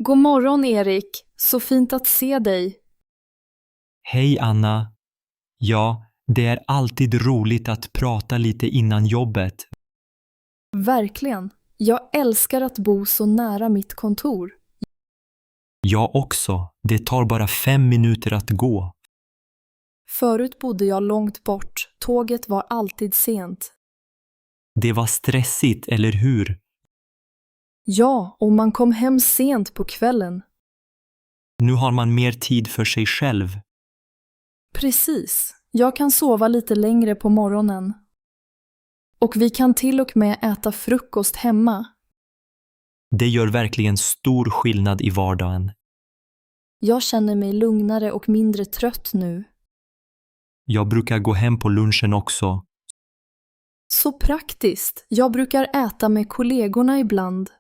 God morgon, Erik. Så fint att se dig. Hej Anna. Ja, det är alltid roligt att prata lite innan jobbet. Verkligen. Jag älskar att bo så nära mitt kontor. Jag också. Det tar bara 5 minuter att gå. Förut bodde jag långt bort. Tåget var alltid sent. Det var stressigt, eller hur? Ja, och man kom hem sent på kvällen. Nu har man mer tid för sig själv. Precis. Jag kan sova lite längre på morgonen. Och vi kan till och med äta frukost hemma. Det gör verkligen stor skillnad i vardagen. Jag känner mig lugnare och mindre trött nu. Jag brukar gå hem på lunchen också. Så praktiskt. Jag brukar äta med kollegorna ibland.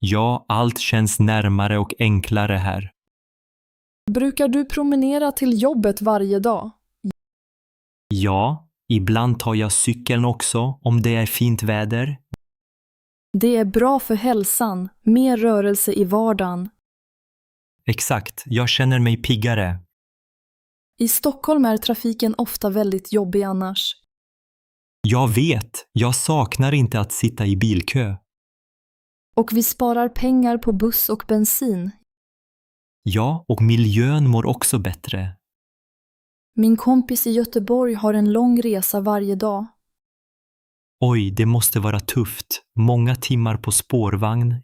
Ja, allt känns närmare och enklare här. Brukar du promenera till jobbet varje dag? Ja, ibland tar jag cykeln också om det är fint väder. Det är bra för hälsan, mer rörelse i vardagen. Exakt, jag känner mig piggare. I Stockholm är trafiken ofta väldigt jobbig annars. Jag vet, jag saknar inte att sitta i bilkö. Och vi sparar pengar på buss och bensin. Ja, och miljön mår också bättre. Min kompis i Göteborg har en lång resa varje dag. Oj, det måste vara tufft. Många timmar på spårvagn.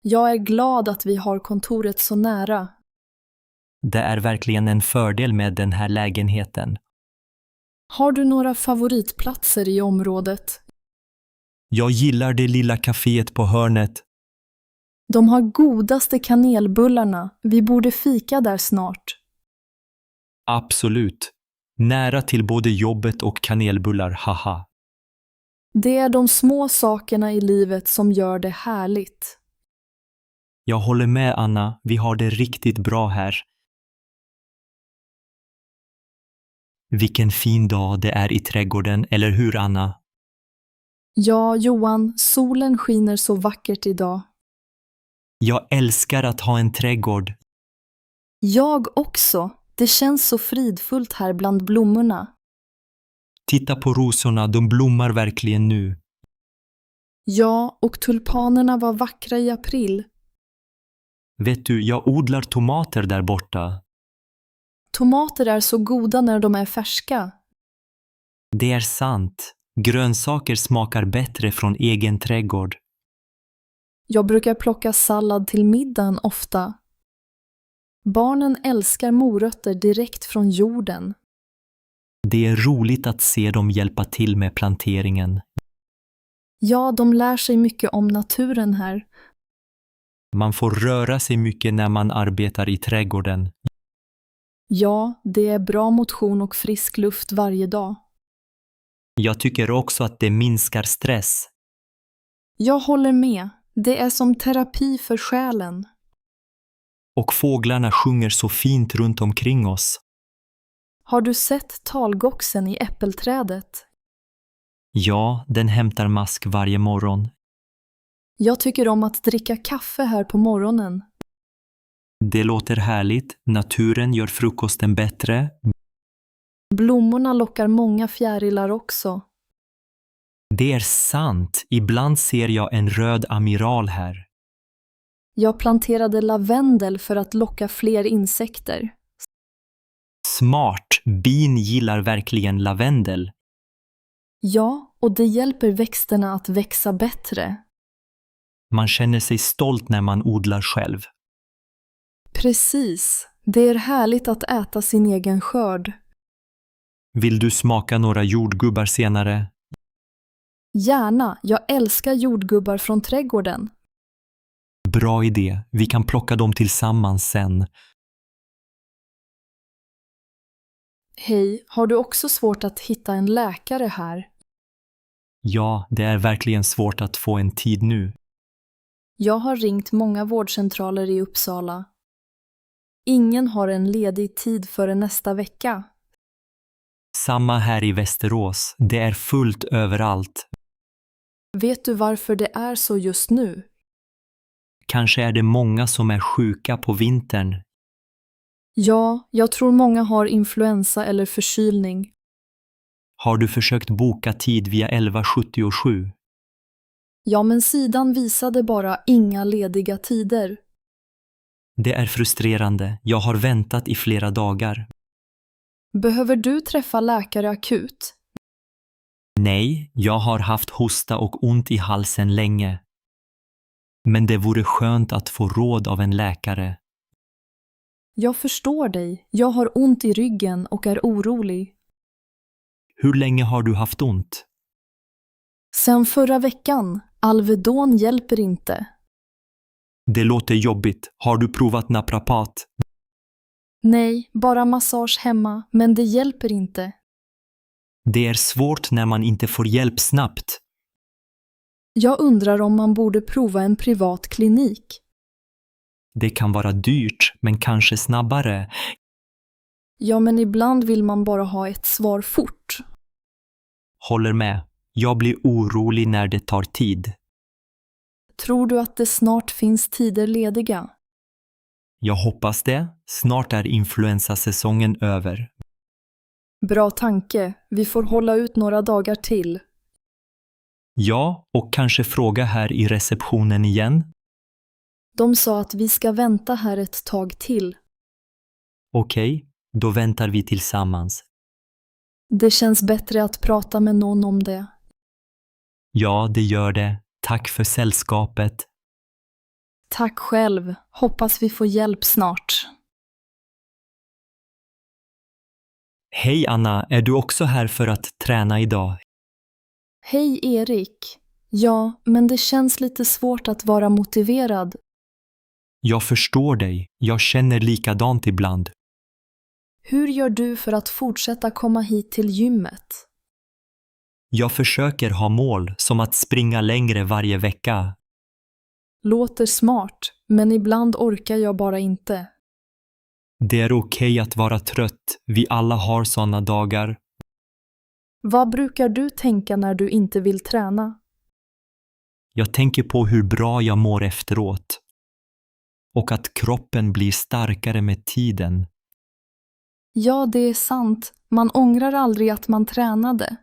Jag är glad att vi har kontoret så nära. Det är verkligen en fördel med den här lägenheten. Har du några favoritplatser i området? Jag gillar det lilla kaféet på hörnet. De har godaste kanelbullarna. Vi borde fika där snart. Absolut. Nära till både jobbet och kanelbullar, haha. Det är de små sakerna i livet som gör det härligt. Jag håller med Anna, vi har det riktigt bra här. Vilken fin dag det är i trädgården, eller hur Anna? Ja, Johan, solen skiner så vackert idag. Jag älskar att ha en trädgård. Jag också. Det känns så fridfullt här bland blommorna. Titta på rosorna, de blommar verkligen nu. Ja, och tulpanerna var vackra i april. Vet du, jag odlar tomater där borta. Tomater är så goda när de är färska. Det är sant. Grönsaker smakar bättre från egen trädgård. Jag brukar plocka sallad till middagen ofta. Barnen älskar morötter direkt från jorden. Det är roligt att se dem hjälpa till med planteringen. Ja, de lär sig mycket om naturen här. Man får röra sig mycket när man arbetar i trädgården. Ja, det är bra motion och frisk luft varje dag. Jag tycker också att det minskar stress. Jag håller med. Det är som terapi för själen. Och fåglarna sjunger så fint runt omkring oss. Har du sett talgoxen i äppelträdet? Ja, den hämtar mask varje morgon. Jag tycker om att dricka kaffe här på morgonen. Det låter härligt. Naturen gör frukosten bättre. Blommorna lockar många fjärilar också. Det är sant. Ibland ser jag en röd amiral här. Jag planterade lavendel för att locka fler insekter. Smart. Bin gillar verkligen lavendel. Ja, och det hjälper växterna att växa bättre. Man känner sig stolt när man odlar själv. Precis. Det är härligt att äta sin egen skörd. Vill du smaka några jordgubbar senare? Gärna. Jag älskar jordgubbar från trädgården. Bra idé. Vi kan plocka dem tillsammans sen. Hej, har du också svårt att hitta en läkare här? Ja, det är verkligen svårt att få en tid nu. Jag har ringt många vårdcentraler i Uppsala. Ingen har en ledig tid före nästa vecka. Samma här i Västerås. Det är fullt överallt. Vet du varför det är så just nu? Kanske är det många som är sjuka på vintern. Ja, jag tror många har influensa eller förkylning. Har du försökt boka tid via 1177? Ja, men sidan visade bara inga lediga tider. Det är frustrerande. Jag har väntat i flera dagar. Behöver du träffa läkare akut? Nej, jag har haft hosta och ont i halsen länge. Men det vore skönt att få råd av en läkare. Jag förstår dig. Jag har ont i ryggen och är orolig. Hur länge har du haft ont? Sen förra veckan. Alvedon hjälper inte. Det låter jobbigt. Har du provat naprapat? Nej, bara massage hemma, men det hjälper inte. Det är svårt när man inte får hjälp snabbt. Jag undrar om man borde prova en privat klinik. Det kan vara dyrt, men kanske snabbare. Ja, men ibland vill man bara ha ett svar fort. Håller med. Jag blir orolig när det tar tid. Tror du att det snart finns tider lediga? Jag hoppas det. Snart är influensasäsongen över. Bra tanke. Vi får hålla ut några dagar till. Ja, och kanske fråga här i receptionen igen. De sa att vi ska vänta här ett tag till. Okej, då väntar vi tillsammans. Det känns bättre att prata med någon om det. Ja, det gör det. Tack för sällskapet. Tack själv. Hoppas vi får hjälp snart. Hej Anna, är du också här för att träna idag? Hej Erik. Ja, men det känns lite svårt att vara motiverad. Jag förstår dig. Jag känner likadant ibland. Hur gör du för att fortsätta komma hit till gymmet? Jag försöker ha mål som att springa längre varje vecka. Låter smart, men ibland orkar jag bara inte. Det är okej att vara trött. Vi alla har såna dagar. Vad brukar du tänka när du inte vill träna? Jag tänker på hur bra jag mår efteråt. Och att kroppen blir starkare med tiden. Ja, det är sant. Man ångrar aldrig att man tränade.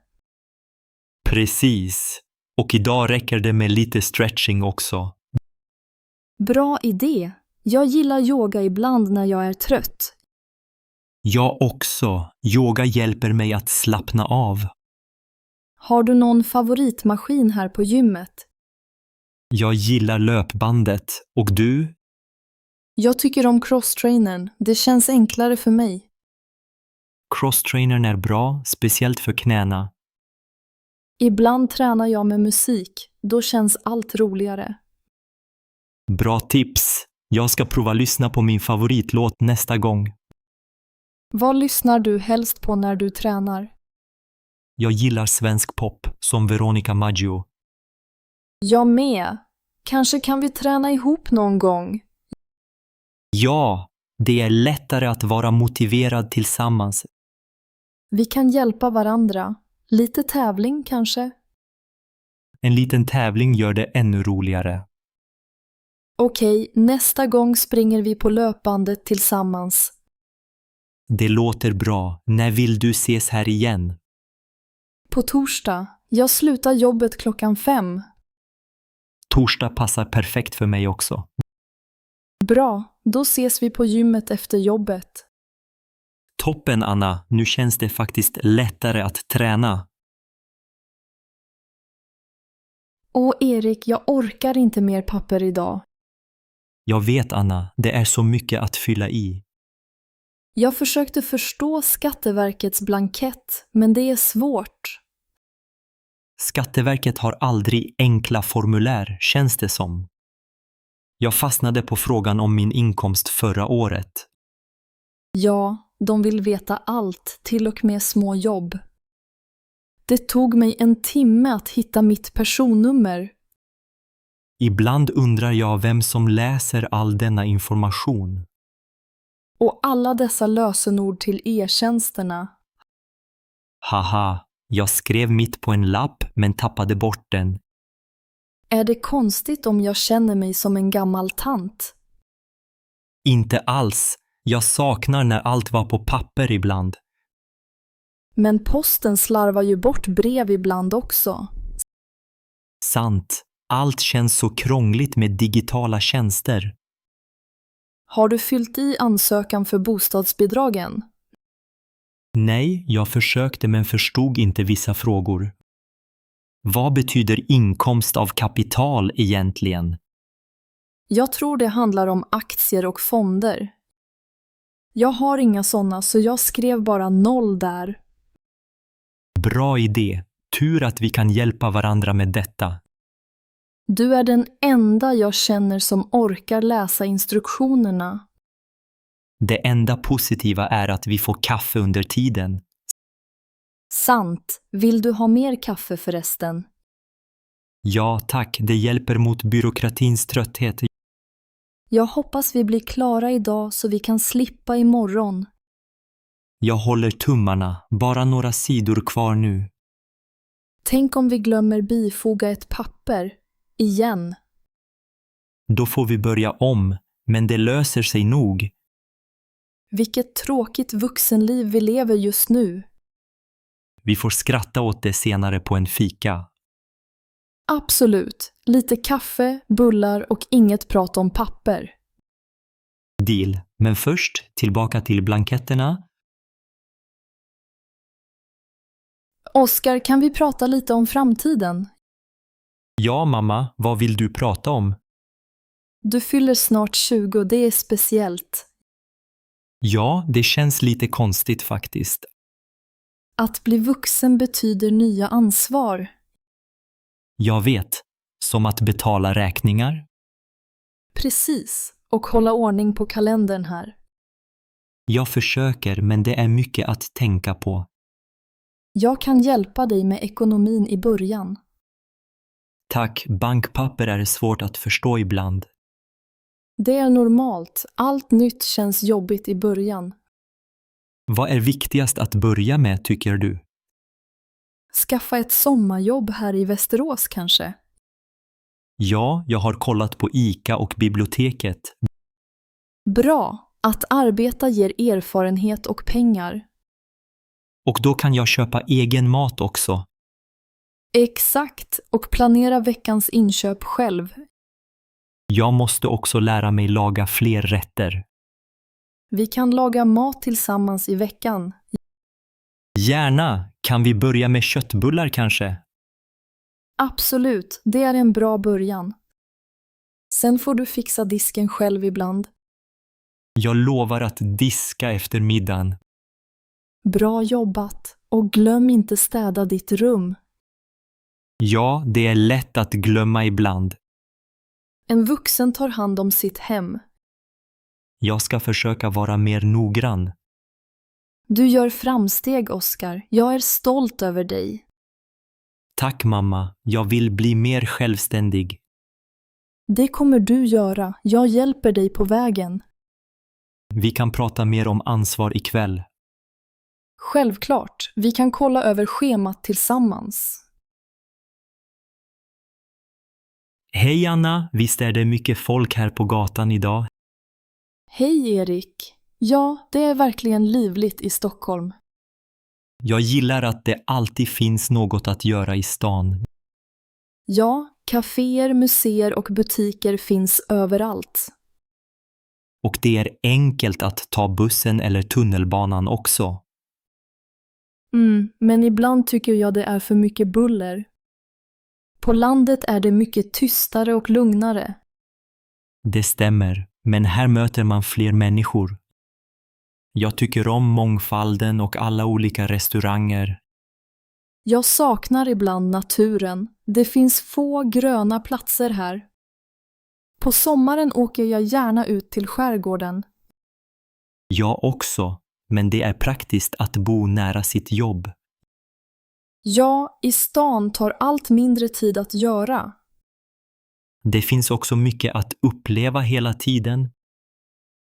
Precis. Och idag räcker det med lite stretching också. Bra idé. Jag gillar yoga ibland när jag är trött. Jag också. Yoga hjälper mig att slappna av. Har du någon favoritmaskin här på gymmet? Jag gillar löpbandet. Och du? Jag tycker om crosstrainern. Det känns enklare för mig. Crosstrainern är bra, speciellt för knäna. Ibland tränar jag med musik. Då känns allt roligare. Bra tips. Jag ska prova lyssna på min favoritlåt nästa gång. Vad lyssnar du helst på när du tränar? Jag gillar svensk pop, som Veronica Maggio. Jag med. Kanske kan vi träna ihop någon gång. Ja, det är lättare att vara motiverad tillsammans. Vi kan hjälpa varandra. Lite tävling kanske? En liten tävling gör det ännu roligare. Okej, nästa gång springer vi på löpbandet tillsammans. Det låter bra. När vill du ses här igen? På torsdag. Jag slutar jobbet 5:00. Torsdag passar perfekt för mig också. Bra, då ses vi på gymmet efter jobbet. Toppen Anna, nu känns det faktiskt lättare att träna. Åh Erik, jag orkar inte mer papper idag. Jag vet Anna, det är så mycket att fylla i. Jag försökte förstå Skatteverkets blankett, men det är svårt. Skatteverket har aldrig enkla formulär, känns det som. Jag fastnade på frågan om min inkomst förra året. Ja, de vill veta allt, till och med små jobb. Det tog mig 1 timme att hitta mitt personnummer. Ibland undrar jag vem som läser all denna information. Och alla dessa lösenord till e-tjänsterna. Haha, jag skrev mitt på en lapp men tappade bort den. Är det konstigt om jag känner mig som en gammal tant? Inte alls. Jag saknar när allt var på papper ibland. Men posten slarvar ju bort brev ibland också. Sant. Allt känns så krångligt med digitala tjänster. Har du fyllt i ansökan för bostadsbidragen? Nej, jag försökte men förstod inte vissa frågor. Vad betyder inkomst av kapital egentligen? Jag tror det handlar om aktier och fonder. Jag har inga sådana så jag skrev bara 0 där. Bra idé. Tur att vi kan hjälpa varandra med detta. Du är den enda jag känner som orkar läsa instruktionerna. Det enda positiva är att vi får kaffe under tiden. Sant. Vill du ha mer kaffe förresten? Ja, tack. Det hjälper mot byråkratins trötthet. Jag hoppas vi blir klara idag så vi kan slippa imorgon. Jag håller tummarna. Bara några sidor kvar nu. Tänk om vi glömmer bifoga ett papper. Igen. Då får vi börja om, men det löser sig nog. Vilket tråkigt vuxenliv vi lever just nu. Vi får skratta åt det senare på en fika. Absolut. Lite kaffe, bullar och inget prat om papper. Deal. Men först, tillbaka till blanketterna. Oskar, kan vi prata lite om framtiden? Ja, mamma. Vad vill du prata om? Du fyller snart 20 och det är speciellt. Ja, det känns lite konstigt faktiskt. Att bli vuxen betyder nya ansvar. Jag vet. Som att betala räkningar. Precis. Och hålla ordning på kalendern här. Jag försöker, men det är mycket att tänka på. Jag kan hjälpa dig med ekonomin i början. Tack, bankpapper är svårt att förstå ibland. Det är normalt. Allt nytt känns jobbigt i början. Vad är viktigast att börja med, tycker du? Skaffa ett sommarjobb här i Västerås kanske? Ja, jag har kollat på ICA och biblioteket. Bra. Att arbeta ger erfarenhet och pengar. Och då kan jag köpa egen mat också. Exakt. Och planera veckans inköp själv. Jag måste också lära mig laga fler rätter. Vi kan laga mat tillsammans i veckan. Gärna! Kan vi börja med köttbullar kanske? Absolut, det är en bra början. Sen får du fixa disken själv ibland. Jag lovar att diska efter middagen. Bra jobbat. Och glöm inte städa ditt rum. Ja, det är lätt att glömma ibland. En vuxen tar hand om sitt hem. Jag ska försöka vara mer noggrann. Du gör framsteg, Oskar. Jag är stolt över dig. Tack mamma, jag vill bli mer självständig. Det kommer du göra. Jag hjälper dig på vägen. Vi kan prata mer om ansvar ikväll. Självklart. Vi kan kolla över schemat tillsammans. Hej Anna, visst är det mycket folk här på gatan idag? Hej Erik. Ja, det är verkligen livligt i Stockholm. Jag gillar att det alltid finns något att göra i stan. Ja, kaféer, museer och butiker finns överallt. Och det är enkelt att ta bussen eller tunnelbanan också. Men ibland tycker jag det är för mycket buller. På landet är det mycket tystare och lugnare. Det stämmer, men här möter man fler människor. Jag tycker om mångfalden och alla olika restauranger. Jag saknar ibland naturen. Det finns få gröna platser här. På sommaren åker jag gärna ut till skärgården. Jag också, men det är praktiskt att bo nära sitt jobb. Ja, i stan tar allt mindre tid att göra. Det finns också mycket att uppleva hela tiden.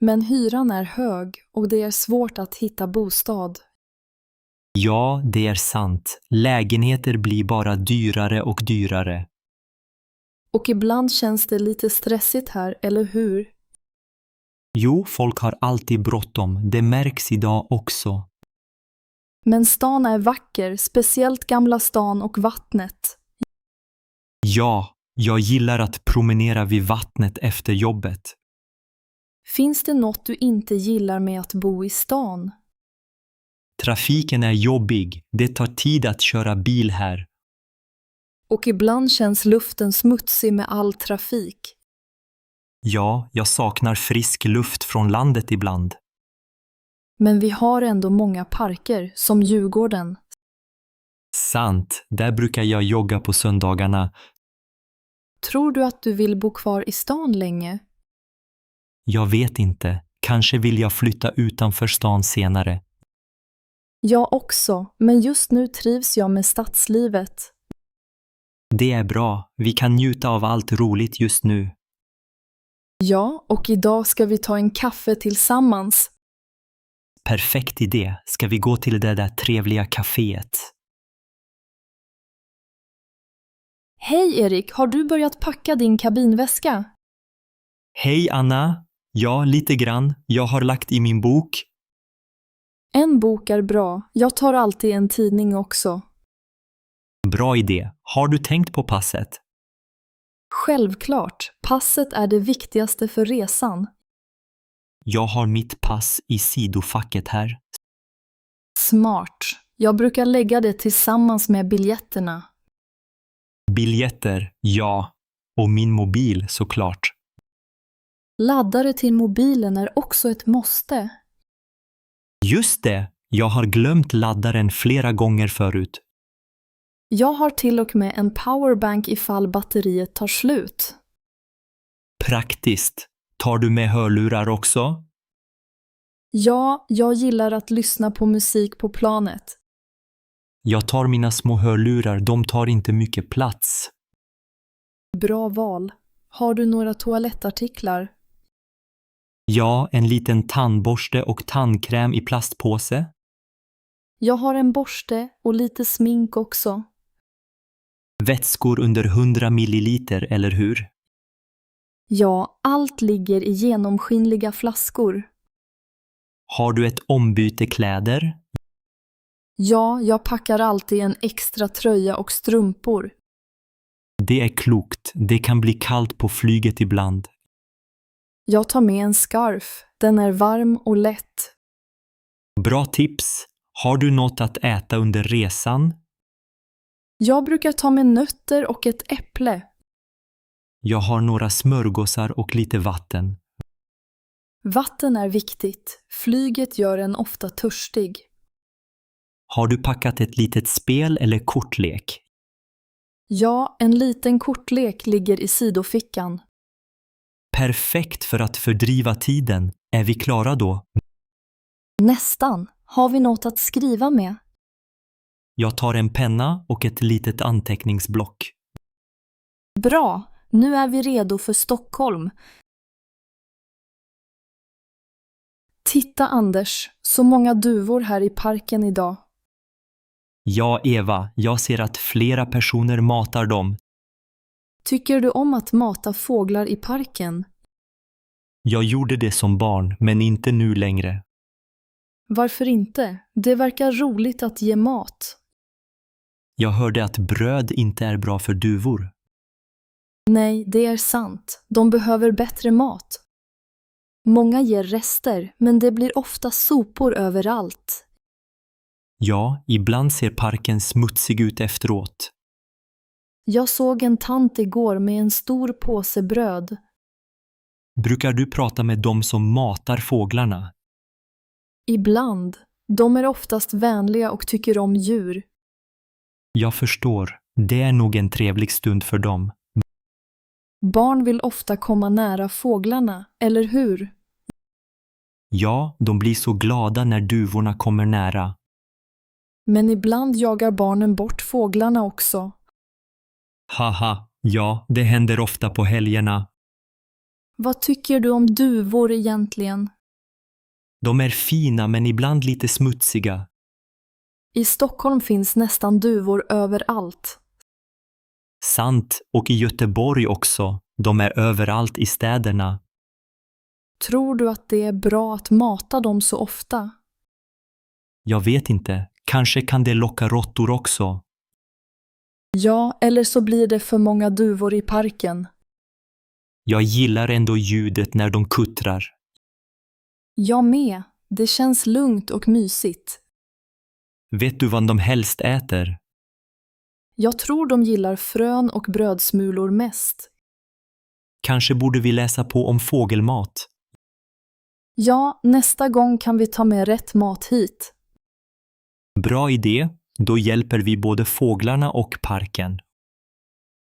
Men hyran är hög och det är svårt att hitta bostad. Ja, det är sant. Lägenheter blir bara dyrare och dyrare. Och ibland känns det lite stressigt här, eller hur? Jo, folk har alltid bråttom. Det märks idag också. Men stan är vacker, speciellt Gamla stan och vattnet. Ja, jag gillar att promenera vid vattnet efter jobbet. Finns det något du inte gillar med att bo i stan? Trafiken är jobbig. Det tar tid att köra bil här. Och ibland känns luften smutsig med all trafik. Ja, jag saknar frisk luft från landet ibland. Men vi har ändå många parker, som Djurgården. Sant, där brukar jag jogga på söndagarna. Tror du att du vill bo kvar i stan länge? Jag vet inte. Kanske vill jag flytta utanför stan senare. Jag också, men just nu trivs jag med stadslivet. Det är bra. Vi kan njuta av allt roligt just nu. Ja, och idag ska vi ta en kaffe tillsammans. Perfekt idé. Ska vi gå till det där trevliga kaféet? Hej Erik, har du börjat packa din kabinväska? Hej Anna. Ja, lite grann. Jag har lagt i min bok. En bok är bra. Jag tar alltid en tidning också. Bra idé. Har du tänkt på passet? Självklart, passet är det viktigaste för resan. Jag har mitt pass i sidofacket här. Smart. Jag brukar lägga det tillsammans med biljetterna. Biljetter, ja. Och min mobil såklart. Laddare till mobilen är också ett måste. Just det. Jag har glömt laddaren flera gånger förut. Jag har till och med en powerbank ifall batteriet tar slut. Praktiskt. Tar du med hörlurar också? Ja, jag gillar att lyssna på musik på planet. Jag tar mina små hörlurar. De tar inte mycket plats. Bra val. Har du några toalettartiklar? Ja, en liten tandborste och tandkräm i plastpåse. Jag har en borste och lite smink också. Vätskor under 100 milliliter, eller hur? Ja, allt ligger i genomskinliga flaskor. Har du ett ombyte kläder? Ja, jag packar alltid en extra tröja och strumpor. Det är klokt. Det kan bli kallt på flyget ibland. Jag tar med en scarf. Den är varm och lätt. Bra tips. Har du något att äta under resan? Jag brukar ta med nötter och ett äpple. Jag har några smörgåsar och lite vatten. Vatten är viktigt. Flyget gör en ofta törstig. Har du packat ett litet spel eller kortlek? Ja, en liten kortlek ligger i sidofickan. Perfekt för att fördriva tiden. Är vi klara då? Nästan. Har vi något att skriva med? Jag tar en penna och ett litet anteckningsblock. Bra. Nu är vi redo för Stockholm. Titta Anders, så många duvor här i parken idag. Ja, Eva, jag ser att flera personer matar dem. Tycker du om att mata fåglar i parken? Jag gjorde det som barn, men inte nu längre. Varför inte? Det verkar roligt att ge mat. Jag hörde att bröd inte är bra för duvor. Nej, det är sant. De behöver bättre mat. Många ger rester, men det blir ofta sopor överallt. Ja, ibland ser parken smutsig ut efteråt. Jag såg en tant igår med en stor påse bröd. Brukar du prata med dem som matar fåglarna? Ibland. De är oftast vänliga och tycker om djur. Jag förstår. Det är nog en trevlig stund för dem. Barn vill ofta komma nära fåglarna, eller hur? Ja, de blir så glada när duvorna kommer nära. Men ibland jagar barnen bort fåglarna också. Haha, ja, det händer ofta på helgerna. Vad tycker du om duvor egentligen? De är fina men ibland lite smutsiga. I Stockholm finns nästan duvor överallt. Sant, och i Göteborg också. De är överallt i städerna. Tror du att det är bra att mata dem så ofta? Jag vet inte. Kanske kan det locka råttor också. Ja, eller så blir det för många duvor i parken. Jag gillar ändå ljudet när de kuttrar. Jag med. Det känns lugnt och mysigt. Vet du vad de helst äter? Jag tror de gillar frön och brödsmulor mest. Kanske borde vi läsa på om fågelmat. Ja, nästa gång kan vi ta med rätt mat hit. Bra idé. Då hjälper vi både fåglarna och parken.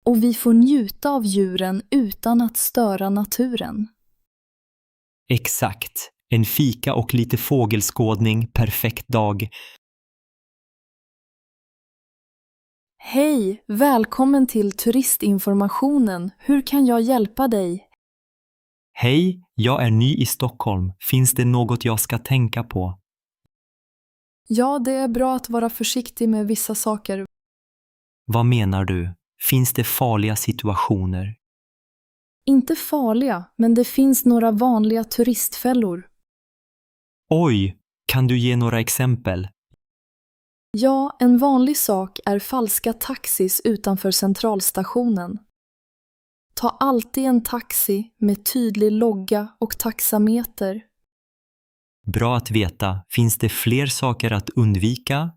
Och vi får njuta av djuren utan att störa naturen. Exakt. En fika och lite fågelskådning, perfekt dag. Hej, välkommen till turistinformationen. Hur kan jag hjälpa dig? Hej, jag är ny i Stockholm. Finns det något jag ska tänka på? Ja, det är bra att vara försiktig med vissa saker. Vad menar du? Finns det farliga situationer? Inte farliga, men det finns några vanliga turistfällor. Oj, kan du ge några exempel? Ja, en vanlig sak är falska taxis utanför centralstationen. Ta alltid en taxi med tydlig logga och taxameter. Bra att veta. Finns det fler saker att undvika?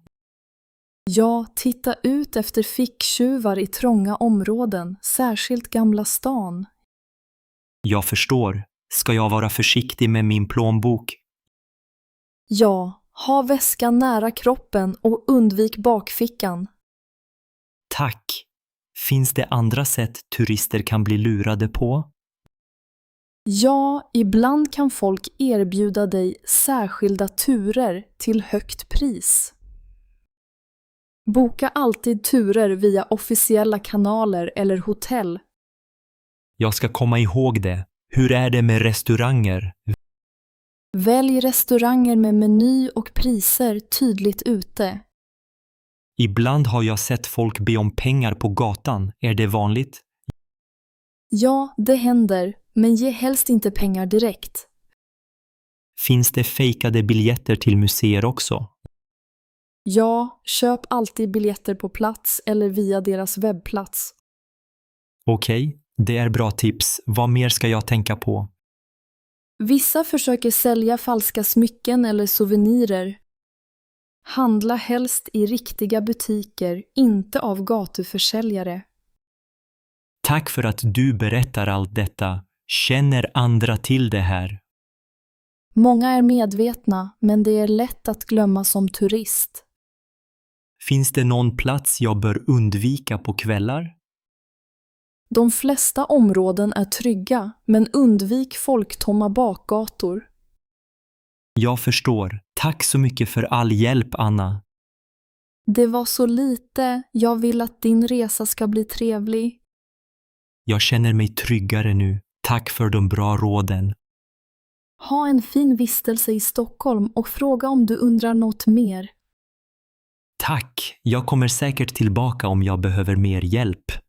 Ja, titta ut efter ficktjuvar i trånga områden, särskilt Gamla stan. Jag förstår. Ska jag vara försiktig med min plånbok? Ja, ha väskan nära kroppen och undvik bakfickan. Tack. Finns det andra sätt turister kan bli lurade på? Ja, ibland kan folk erbjuda dig särskilda turer till högt pris. Boka alltid turer via officiella kanaler eller hotell. Jag ska komma ihåg det. Hur är det med restauranger? Välj restauranger med meny och priser tydligt ute. Ibland har jag sett folk be om pengar på gatan. Är det vanligt? Ja, det händer, men ge helst inte pengar direkt. Finns det fejkade biljetter till museer också? Ja, köp alltid biljetter på plats eller via deras webbplats. Okej, det är bra tips. Vad mer ska jag tänka på? Vissa försöker sälja falska smycken eller souvenirer. Handla helst i riktiga butiker, inte av gatuförsäljare. Tack för att du berättar allt detta. Känner andra till det här? Många är medvetna, men det är lätt att glömma som turist. Finns det någon plats jag bör undvika på kvällar? De flesta områden är trygga, men undvik folktomma bakgator. Jag förstår. Tack så mycket för all hjälp, Anna. Det var så lite, jag vill att din resa ska bli trevlig. Jag känner mig tryggare nu. Tack för de bra råden. Ha en fin vistelse i Stockholm och fråga om du undrar något mer. Tack. Jag kommer säkert tillbaka om jag behöver mer hjälp.